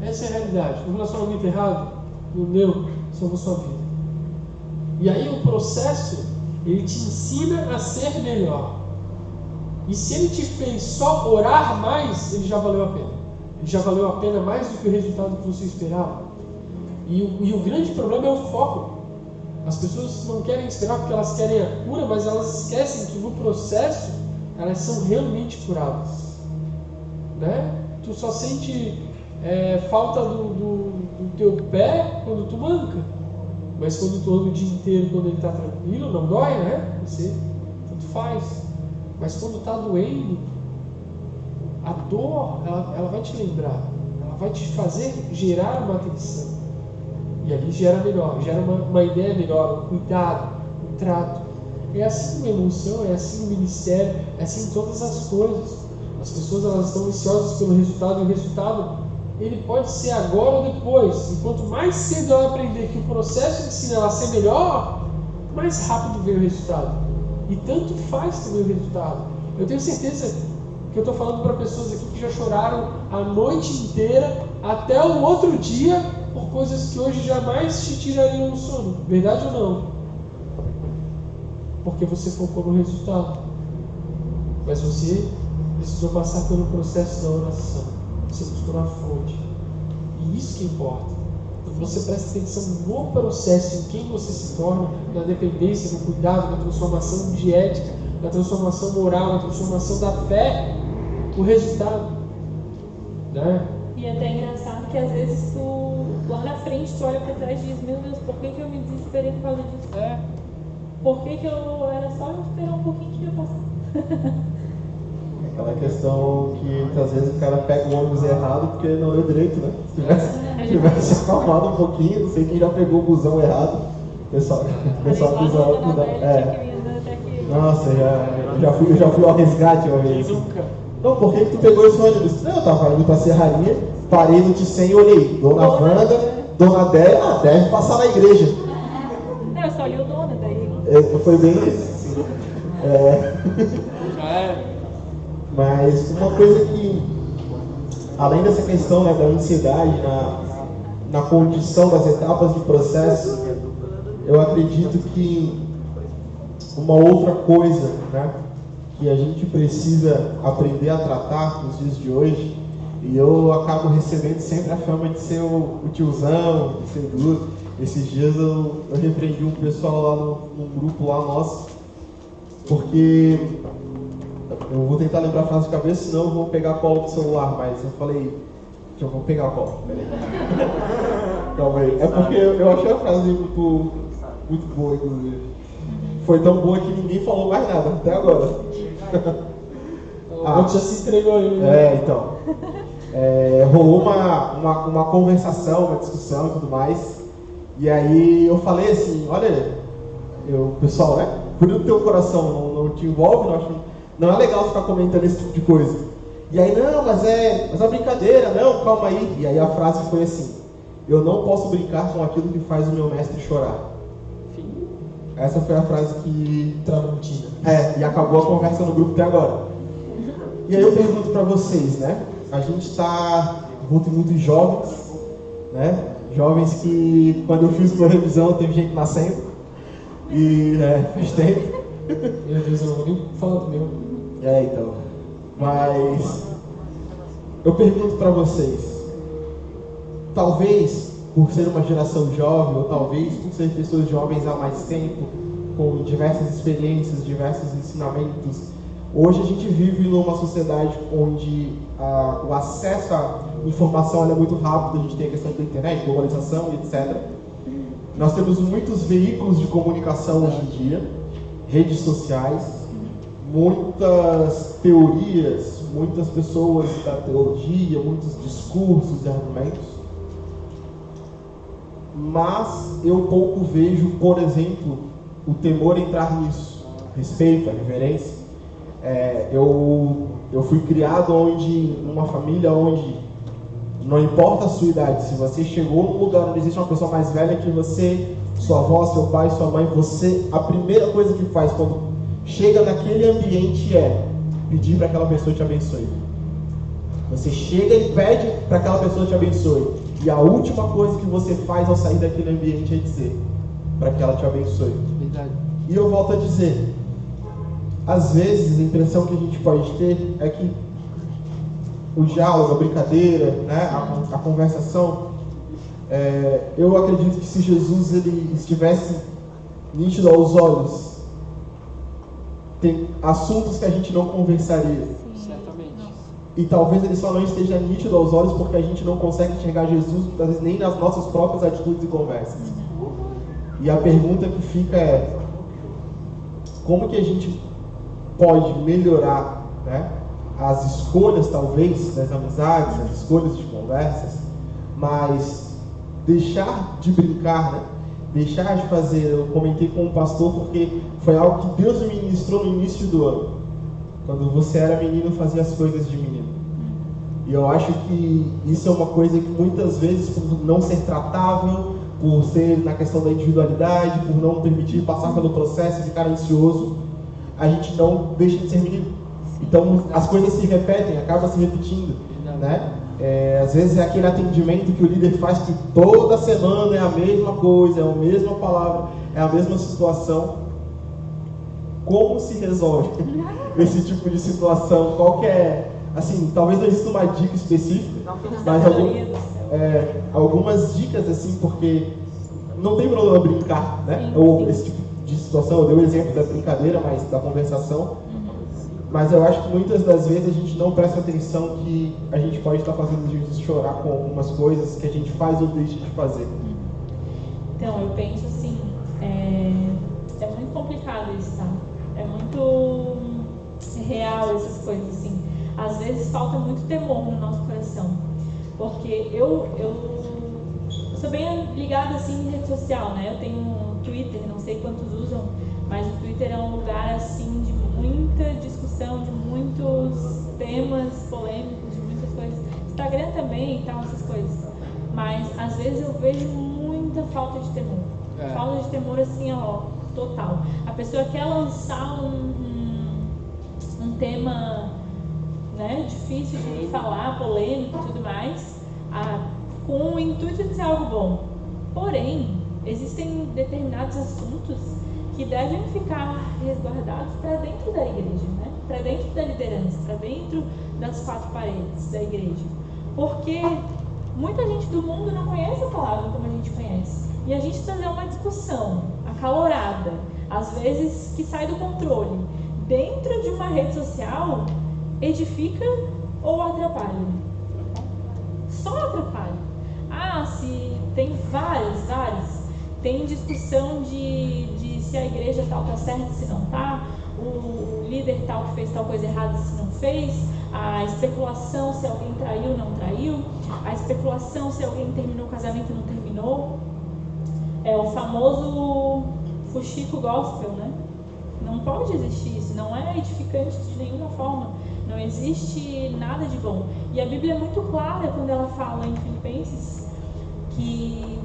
Essa é a realidade. O relacionamento errado, o meu, salvou a sua vida. E aí o processo, ele te ensina a ser melhor. E se ele te fez só orar mais, ele já valeu a pena. Ele já valeu a pena mais do que o resultado que você esperava. E o grande problema é o foco. As pessoas não querem esperar porque elas querem a cura, mas elas esquecem que no processo elas são realmente curadas. Né? Tu só sente falta do teu pé quando tu manca. Mas quando tu anda o dia inteiro, quando ele está tranquilo, não dói, né? Você tanto faz. Mas quando está doendo, a dor, ela vai te lembrar, ela vai te fazer gerar uma atenção. E ali gera melhor, gera uma ideia melhor, um cuidado, um trato. É assim uma emoção, é assim o ministério, é assim todas as coisas. As pessoas elas estão ansiosas pelo resultado, e o resultado ele pode ser agora ou depois. E quanto mais cedo ela aprender que o processo ensina ela a ser melhor, mais rápido vem o resultado. E tanto faz também o resultado. Eu tenho certeza que eu estou falando para pessoas aqui que já choraram a noite inteira até o outro dia por coisas que hoje jamais te tirariam o sono. Verdade ou não? Porque você focou no resultado. Mas você precisou passar pelo processo da oração. Você buscou na fonte. E isso que importa. Você presta atenção no processo, em quem você se torna, na dependência, no cuidado, na transformação de ética, na transformação moral, na transformação da fé, o resultado. Né? E é até engraçado que às vezes tu, lá na frente, tu olha pra trás e diz, meu Deus, por que eu me desesperei por causa disso? Por que eu era só eu esperar um pouquinho que ia passar? Aquela questão que às vezes o cara pega o ônibus errado porque não leu direito, né? Se tivesse acalmado um pouquinho, não sei quem já pegou o busão errado. O pessoal pisou. Nossa, eu já fui ao resgate uma vez. Não, por que tu pegou esse ônibus? Não, eu tava indo pra Serraria, parei no Ticem e olhei. Dona Wanda, Dona Déia, deve passar na igreja. Não, eu só li o Dona daí. Foi bem isso. Já é. Mas uma coisa que, além dessa questão, né, da ansiedade na condição das etapas de processo, eu acredito que uma outra coisa, né, que a gente precisa aprender a tratar nos dias de hoje, e eu acabo recebendo sempre a fama de ser o tiozão, de ser duro. Esses dias eu repreendi um pessoal lá num grupo lá nosso, porque eu vou tentar lembrar a frase de cabeça, senão eu vou pegar a cola do celular, mas eu falei, eu vou pegar a cola, peraí. Calma aí. É porque eu achei a frase muito boa, inclusive. Foi tão boa que ninguém falou mais nada, até agora. O outro já se entregou aí, né? Então. Rolou uma conversação, uma discussão e tudo mais. E aí eu falei assim, olha, pessoal, né? Cuida do teu coração, não te envolve, não é legal ficar comentando esse tipo de coisa. E aí, não, mas é brincadeira, não, calma aí. E aí a frase foi assim, eu não posso brincar com aquilo que faz o meu mestre chorar. Essa foi a frase que Tramontina. e acabou a conversa no grupo até agora. E aí eu pergunto pra vocês, né? A gente está envolto em muitos jovens, né? Jovens que, quando eu fiz minha revisão, teve gente nascendo. E, faz tempo. Meu Deus, eu não vou nem falar do meu. Então. Mas eu pergunto pra vocês, talvez por ser uma geração jovem, ou talvez por ser pessoas jovens há mais tempo, com diversas experiências, diversos ensinamentos, hoje a gente vive numa sociedade onde o acesso à informação é muito rápido, a gente tem a questão da internet, globalização, etc. Nós temos muitos veículos de comunicação hoje em dia, redes sociais, muitas teorias, muitas pessoas da teologia, muitos discursos e argumentos. Mas eu pouco vejo, por exemplo, o temor entrar nisso, respeito, a reverência. Eu fui criado numa família onde não importa a sua idade, se você chegou num lugar onde existe uma pessoa mais velha que você, sua avó, seu pai, sua mãe, a primeira coisa que faz quando chega naquele ambiente é pedir para aquela pessoa te abençoe. Você chega e pede para aquela pessoa te abençoe. E a última coisa que você faz ao sair daquele ambiente é dizer para que ela te abençoe. Verdade. E eu volto a dizer, às vezes a impressão que a gente pode ter é que o diálogo, a brincadeira, né, a conversação, eu acredito que se Jesus ele estivesse nítido aos olhos, tem assuntos que a gente não conversaria. Certamente. E talvez ele só não esteja nítido aos olhos porque a gente não consegue enxergar Jesus, muitas vezes, nem nas nossas próprias atitudes e conversas. E a pergunta que fica é, como que a gente pode melhorar, né, as escolhas, talvez, das amizades, as escolhas de conversas, mas deixar de brincar, né? Deixar de fazer. Eu comentei com o pastor porque foi algo que Deus me ministrou no início do ano. Quando você era menino, fazia as coisas de menino. E eu acho que isso é uma coisa que muitas vezes, por não ser tratável, por ser na questão da individualidade, por não permitir passar pelo processo e ficar ansioso, a gente não deixa de ser menino. Então as coisas se repetem, acaba se repetindo, né? Às vezes é aquele atendimento que o líder faz que toda semana é a mesma coisa, é a mesma palavra, é a mesma situação. como se resolve esse tipo de situação, qual que é, assim, talvez não exista uma dica específica, mas algumas dicas, assim, porque não tem problema brincar, né? Ou esse tipo de situação, eu dei o exemplo da brincadeira, mas da conversação. Mas eu acho que muitas das vezes a gente não presta atenção que a gente pode estar fazendo Jesus chorar com algumas coisas que a gente faz ou deixa de fazer. Então, eu penso assim, é muito complicado isso, tá? É muito real essas coisas, assim. Às vezes falta muito temor no nosso coração. Porque eu sou bem ligada, assim, em rede social, né? Eu tenho um Twitter, não sei quantos usam, mas o Twitter é um lugar, assim, de muita discussão, de muitos temas polêmicos, de muitas coisas. Instagram também e tal, essas coisas. Mas, às vezes, eu vejo muita falta de temor. Falta de temor, assim, ó, total. A pessoa quer lançar um tema, né, difícil de falar, polêmico e tudo mais, com o intuito de ser algo bom. Porém, existem determinados assuntos que devem ficar resguardados para dentro da igreja, né? Para dentro da liderança, para dentro das quatro paredes da igreja. Porque muita gente do mundo não conhece a palavra como a gente conhece. E a gente trazer uma discussão acalorada, às vezes que sai do controle, dentro de uma rede social, edifica ou atrapalha? Só atrapalha. Se tem várias. Tem discussão de se a igreja tal está certa, se não está, o líder tal que fez tal coisa errada, se não fez, a especulação se alguém traiu ou não traiu, a especulação se alguém terminou o casamento ou não terminou. É o famoso fuxico gospel, né? Não pode existir isso, não é edificante de nenhuma forma, não existe nada de bom. E a Bíblia é muito clara quando ela fala em Filipenses que,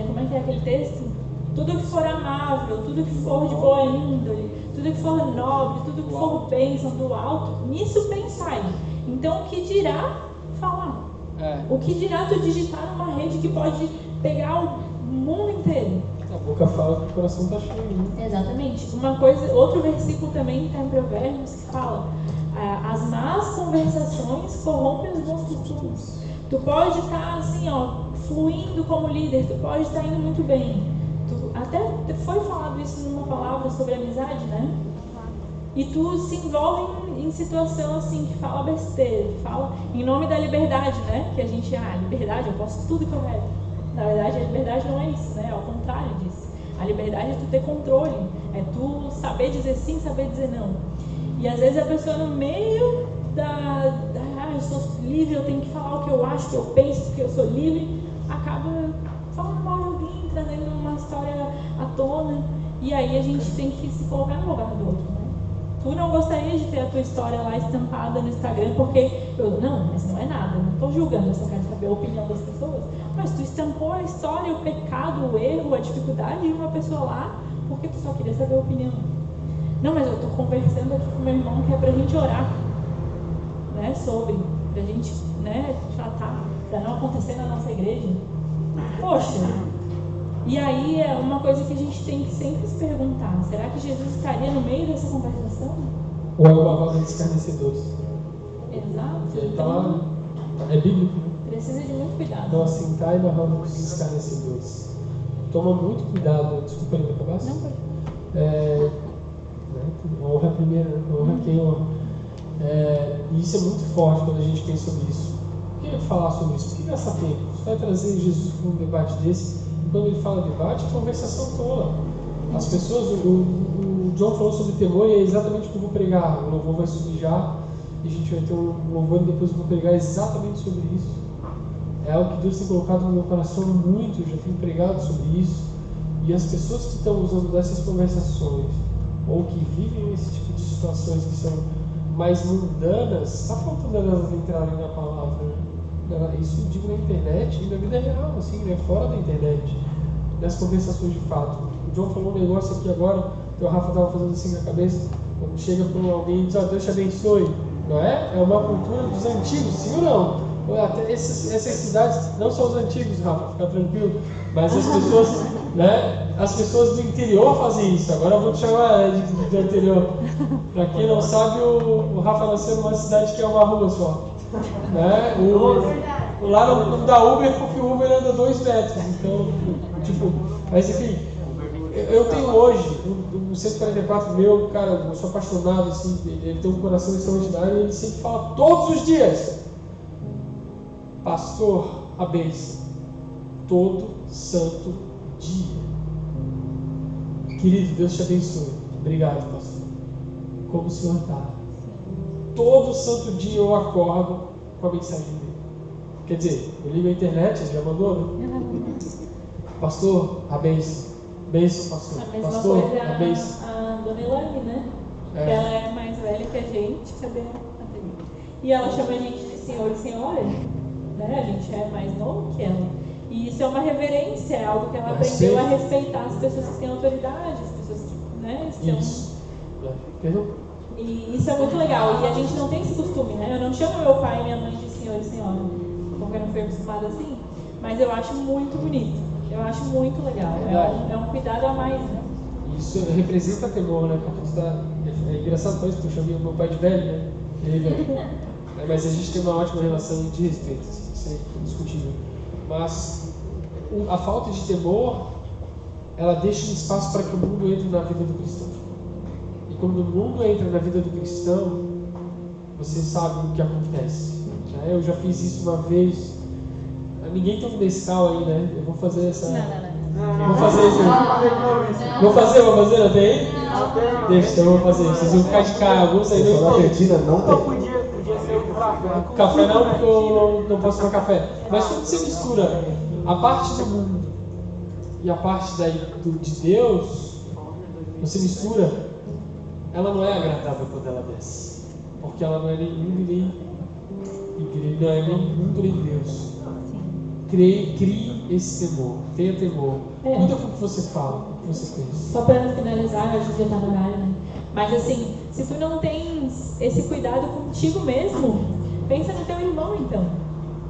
como é que é aquele texto? Tudo que for amável, tudo que for de boa índole, tudo que for nobre, tudo que for bênção do alto, nisso pensai. Então, o que dirá falar? O que dirá tu digitar numa rede que pode pegar o mundo inteiro? A boca fala que o coração está cheio. Né? Exatamente. Outro versículo também que está em Provérbios que fala: as más conversações corrompem os bons costumes. Tu pode estar assim, fluindo como líder, tu pode estar indo muito bem. Até foi falado isso numa palavra sobre amizade, né? E tu se envolve em situação assim, que fala besteira, que fala em nome da liberdade, né? Que a gente, liberdade, eu posso tudo que eu quero. Na verdade, a liberdade não é isso, né? Ao contrário disso. A liberdade é tu ter controle, é tu saber dizer sim, saber dizer não. E às vezes a pessoa no meio eu sou livre, eu tenho que falar o que eu acho, o que eu penso, porque eu sou livre, acaba falando mal de alguém, trazendo uma história à tona, e aí a gente tem que se colocar no lugar do outro, né? Tu não gostaria de ter a tua história lá estampada no Instagram, porque mas não é nada, eu não estou julgando, eu só quero saber a opinião das pessoas. Mas tu estampou a história, o pecado, o erro, a dificuldade de uma pessoa lá, porque tu só queria saber a opinião. Não, mas eu estou conversando aqui com meu irmão que é pra gente orar, né, pra gente, né, tratar, pra não acontecer na nossa igreja. Poxa, e aí é uma coisa que a gente tem que sempre se perguntar: será que Jesus estaria no meio dessa conversação? Ou é uma roda de escarnecedores? Exato. Então, é bíblico. Precisa de muito cuidado. Então, assim, cai na roda dos escarnecedores. Toma muito cuidado. Desculpa, ele acabar. Não pode. Honra primeiro, honra quem honra. E isso é muito forte quando a gente pensa sobre isso. Por que falar sobre isso? Por que gastar tempo? Você vai trazer Jesus para um debate desse, e quando ele fala debate, é conversação tola. As pessoas, o John falou sobre temor, e é exatamente o que eu vou pregar. O louvor vai subir já, e a gente vai ter um louvor, e depois eu vou pregar exatamente sobre isso. É algo que Deus tem colocado no meu coração muito, eu já tenho pregado sobre isso. E as pessoas que estão usando dessas conversações, ou que vivem esse tipo de situações que são mais mundanas, está faltando elas entrarem na palavra. Isso eu digo na internet e na vida real, assim, né? Fora da internet, nas conversações de fato. O John falou um negócio aqui agora, que o Rafa estava fazendo assim na cabeça, quando chega para alguém e diz: Deus te abençoe, não é? É uma cultura dos antigos, sim ou não? Até essas cidades, não são os antigos, Rafa, fica tranquilo, mas as pessoas, né? as pessoas do interior fazem isso. Agora eu vou te chamar do interior. Pra quem não sabe, o Rafa nasceu numa cidade que é uma rua só. Né? Lá não dá Uber porque o Uber anda 2 metros. Então, tipo, mas enfim, eu tenho hoje um 144 meu, cara, eu sou apaixonado, assim, ele tem um coração extraordinário e ele sempre fala todos os dias: Pastor, a bênção, todo santo dia. Querido, Deus te abençoe. Obrigado, pastor. Como o Senhor está. Todo santo dia eu acordo com a mensagem dele. Quer dizer, eu ligo a internet, ele já mandou, né? Pastor, a bênção. Bênção, pastor. A mesma Pastor, coisa a bênção. a Dona Elane, né? É. Que ela é mais velha que a gente. Cadê a Dani? E ela chama a gente de senhor e senhora. Né? A gente é mais novo que ela. E isso é uma reverência, é algo que ela aprendeu a respeitar as pessoas que têm autoridade, as pessoas que, né, estão... Isso. Perdão? E isso é muito legal. E a gente não tem esse costume, né? Eu não chamo meu pai e minha mãe de senhor e senhora, porque eu não fui acostumada assim. Mas eu acho muito bonito. Eu acho muito legal. É um cuidado a mais, né? Isso representa temor, né? Porque é engraçado com isso, porque eu chamei o meu pai de velho, né? Ele é velho. Mas a gente tem uma ótima relação de respeito, isso é indiscutível. Mas a falta de temor, ela deixa um espaço para que o mundo entre na vida do cristão. E quando o mundo entra na vida do cristão, você sabe o que acontece. Né? Eu já fiz isso uma vez. Ninguém tem um Nescau aí, né? Eu vou fazer essa... Não. Vou fazer isso. Vou fazer, não tem? Deixa, então eu vou fazer. Vocês vão ficar de cá, alguns aí Eu sou da não Argentina, não tem. Podia ser um café. Café não, porque eu não posso tomar café. Mas quando você mistura a parte do mundo e a parte de Deus, você mistura, ela não é agradável quando ela desce. Porque ela não é nem mundo nem igreja, não é nem mundo nem Deus. Crie esse temor, tenha temor. Cuida com o que você fala, com o que você pensa. Só para finalizar, eu acho que já tá no horário, né? Mas assim, se tu não tens esse cuidado contigo mesmo, pensa no teu irmão então.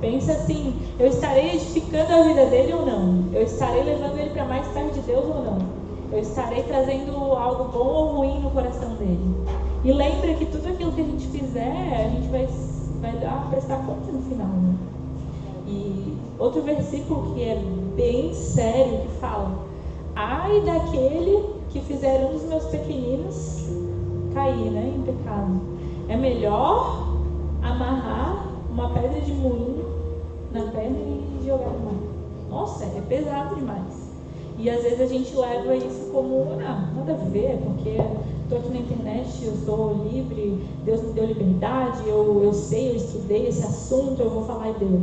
Pensa assim, eu estarei edificando a vida dele ou não? Eu estarei levando ele para mais perto de Deus ou não? Eu estarei trazendo algo bom ou ruim no coração dele? E lembra que tudo aquilo que a gente fizer, a gente vai prestar conta no final, né? E outro versículo que é bem sério, que fala: ai daquele que fizer um dos meus pequeninos cair, né, em pecado. É melhor amarrar uma pedra de moinho na perna e jogar no mar. Nossa, é pesado demais. E às vezes a gente leva isso como, nada a ver, porque estou aqui na internet, eu sou livre, Deus me deu liberdade, eu sei, eu estudei esse assunto, eu vou falar e deu.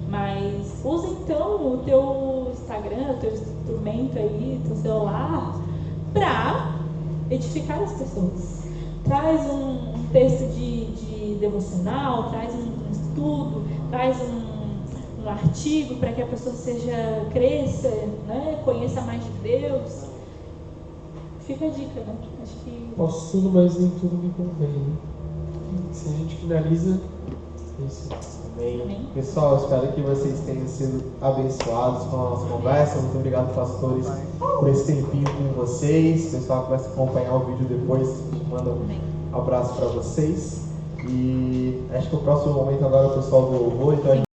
Mas usa então o teu Instagram, o teu instrumento aí, teu celular, para edificar as pessoas. Traz um texto de devocional, traz um estudo, traz um artigo para que a pessoa cresça, né? Conheça mais de Deus. Fica a dica, né? Acho que... Posso tudo, mas nem tudo me convém. Né? Se a gente finaliza, é isso. Amém. Pessoal, espero que vocês tenham sido abençoados com a nossa conversa. Muito obrigado, pastores, por esse tempinho com vocês. Pessoal que vai acompanhar o vídeo depois, a gente manda um abraço para vocês. E acho que o próximo momento agora é o pessoal do louvor, então